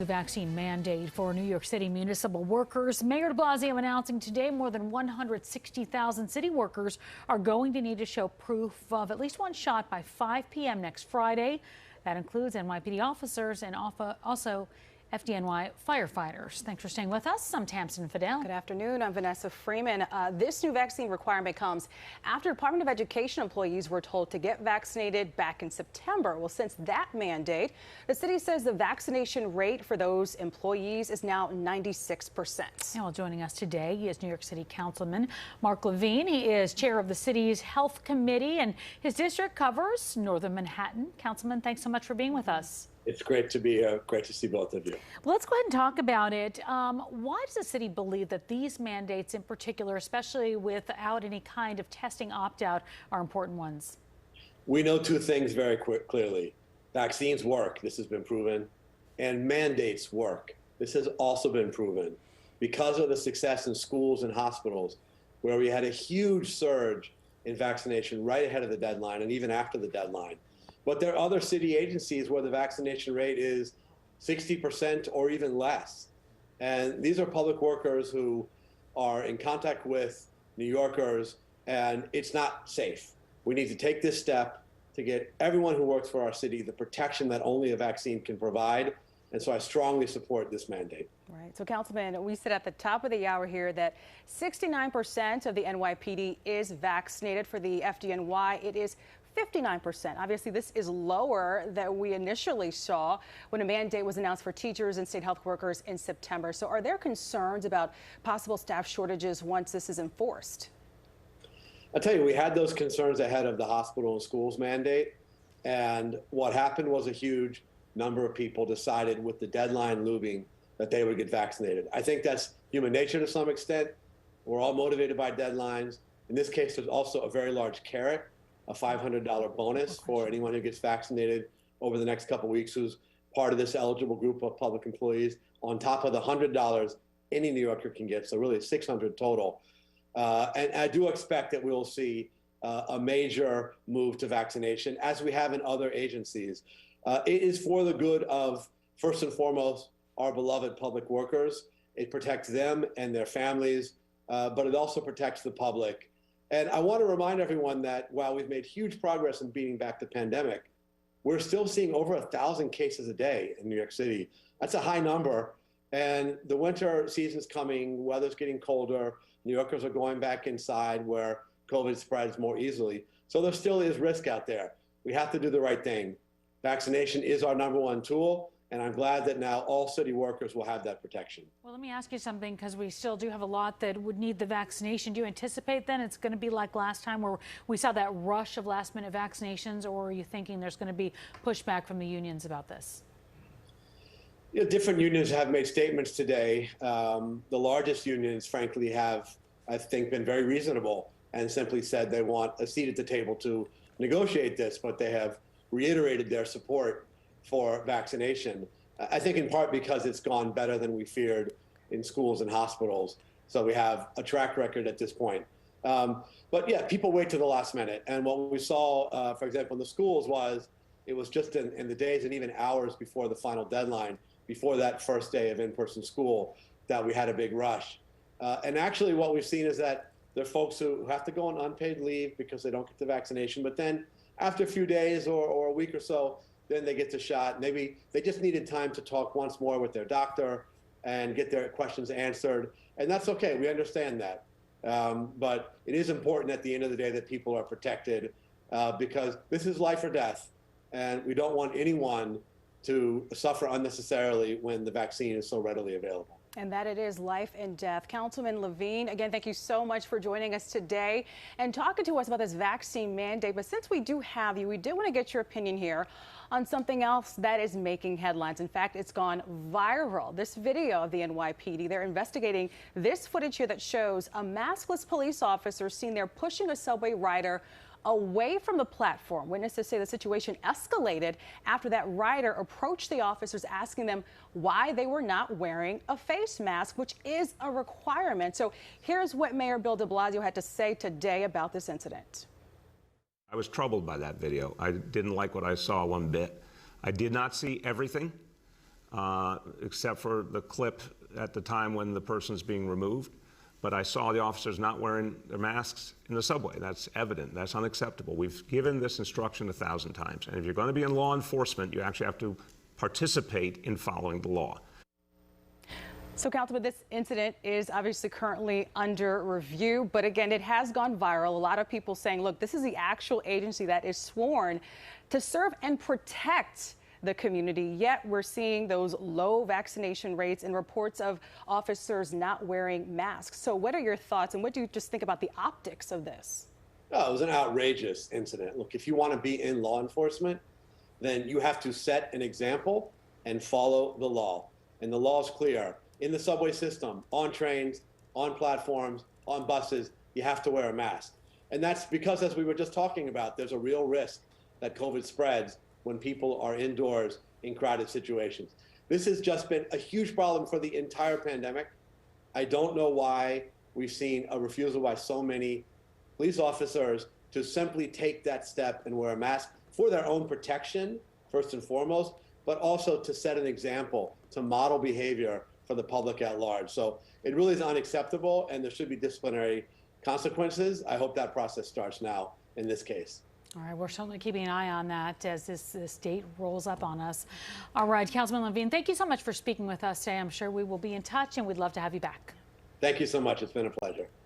new vaccine mandate for New York City municipal workers. Mayor de Blasio announcing today more than 160,000 city workers are going to need to show proof of at least one shot by 5 p.m. next Friday. That includes NYPD officers and also FDNY firefighters. Thanks for staying with us. I'm Tamsin Fidel. Good afternoon. I'm Vanessa Freeman. This new vaccine requirement comes after Department of Education employees were told to get vaccinated back in September. Well, since that mandate, the city says the vaccination rate for those employees is now 96%. Well, joining us today is New York City Councilman Mark Levine. He is chair of the city's health committee, and his district covers northern Manhattan. Councilman, thanks so much for being with us. It's great to be here. Great to see both of you. Well, let's go ahead and talk about it. Why does the city believe that these mandates in particular, especially without any kind of testing opt-out, are important ones? We know two things very clearly. Vaccines work. This has been proven. And mandates work. This has also been proven. Because of the success in schools and hospitals, where we had a huge surge in vaccination right ahead of the deadline and even after the deadline. But there are other city agencies where the vaccination rate is 60% or even less. And these are public workers who are in contact with New Yorkers, and it's not safe. We need to take this step to get everyone who works for our city the protection that only a vaccine can provide. And so I strongly support this mandate. Right. So, Councilman, we said at the top of the hour here that 69% of the NYPD is vaccinated. For the FDNY, it is 59%. Obviously, this is lower than we initially saw when a mandate was announced for teachers and state health workers in September. So are there concerns about possible staff shortages once this is enforced? I'll tell you, we had those concerns ahead of the hospital and schools mandate. And what happened was a huge number of people decided with the deadline looming that they would get vaccinated. I think that's human nature to some extent. We're all motivated by deadlines. In this case, there's also a very large carrot, a $500 bonus for anyone who gets vaccinated over the next couple of weeks who's part of this eligible group of public employees, on top of the $100 any New Yorker can get, so really $600 total. And I do expect that we'll see a major move to vaccination, as we have in other agencies. It is for the good of, first and foremost, our beloved public workers. It protects them and their families, but it also protects the public. And I want to remind everyone that while we've made huge progress in beating back the pandemic, we're still seeing over 1,000 cases a day in New York City. That's a high number. And the winter season's coming, weather's getting colder, New Yorkers are going back inside where COVID spreads more easily. So there still is risk out there. We have to do the right thing. Vaccination is our #1 tool. And I'm glad that now all city workers will have that protection. Well, let me ask you something, because we still do have a lot that would need the vaccination. Do you anticipate then it's going to be like last time where we saw that rush of last-minute vaccinations, or are you thinking there's going to be pushback from the unions about this? You know, different unions have made statements today. The largest unions, frankly, have, I think, been very reasonable and simply said they want a seat at the table to negotiate this, but they have reiterated their support for vaccination. I think in part because it's gone better than we feared in schools and hospitals. So we have a track record at this point. But yeah, people wait to the last minute. And what we saw, for example, in the schools it was just in the days and even hours before the final deadline, before that first day of in-person school, that we had a big rush. And actually what we've seen is that there are folks who have to go on unpaid leave because they don't get the vaccination. But then after a few days or a week or so, then they get the shot. Maybe they just needed time to talk once more with their doctor and get their questions answered. And that's okay, we understand that. But it is important at the end of the day that people are protected because this is life or death. And we don't want anyone to suffer unnecessarily when the vaccine is so readily available. And that it is life and death. Councilman Levine, again, thank you so much for joining us today and talking to us about this vaccine mandate. But since we do have you, we did want to get your opinion here on something else that is making headlines. In fact, it's gone viral. This video of the NYPD, they're investigating this footage here that shows a maskless police officer seen there pushing a subway rider away from the platform. Witnesses say the situation escalated after that rider approached the officers asking them why they were not wearing a face mask, which is a requirement. So here's what Mayor Bill de Blasio had to say today about this incident. I was troubled by that video. I didn't like what I saw one bit. I did not see everything. except for the clip at the time when the person's being removed. But I saw the officers not wearing their masks in the subway. That's evident. That's unacceptable. We've given this instruction 1,000 times. And if you're going to be in law enforcement, you actually have to participate in following the law. So, Councilman, this incident is obviously currently under review, but again, it has gone viral. A lot of people saying, look, this is the actual agency that is sworn to serve and protect the community, yet we're seeing those low vaccination rates and reports of officers not wearing masks. So what are your thoughts, and what do you just think about the optics of this? Oh, it was an outrageous incident. Look, if you want to be in law enforcement, then you have to set an example and follow the law. And the law is clear. In the subway system, on trains, on platforms, on buses, you have to wear a mask. And that's because, as we were just talking about, there's a real risk that COVID spreads when people are indoors in crowded situations. This has just been a huge problem for the entire pandemic. I don't know why we've seen a refusal by so many police officers to simply take that step and wear a mask for their own protection, first and foremost, but also to set an example, to model behavior for the public at large. So it really is unacceptable, and there should be disciplinary consequences. I hope that process starts now in this case. All right, we're certainly keeping an eye on that as this date rolls up on us. All right, Councilman Levine, thank you so much for speaking with us today. I'm sure we will be in touch, and we'd love to have you back. Thank you so much. It's been a pleasure.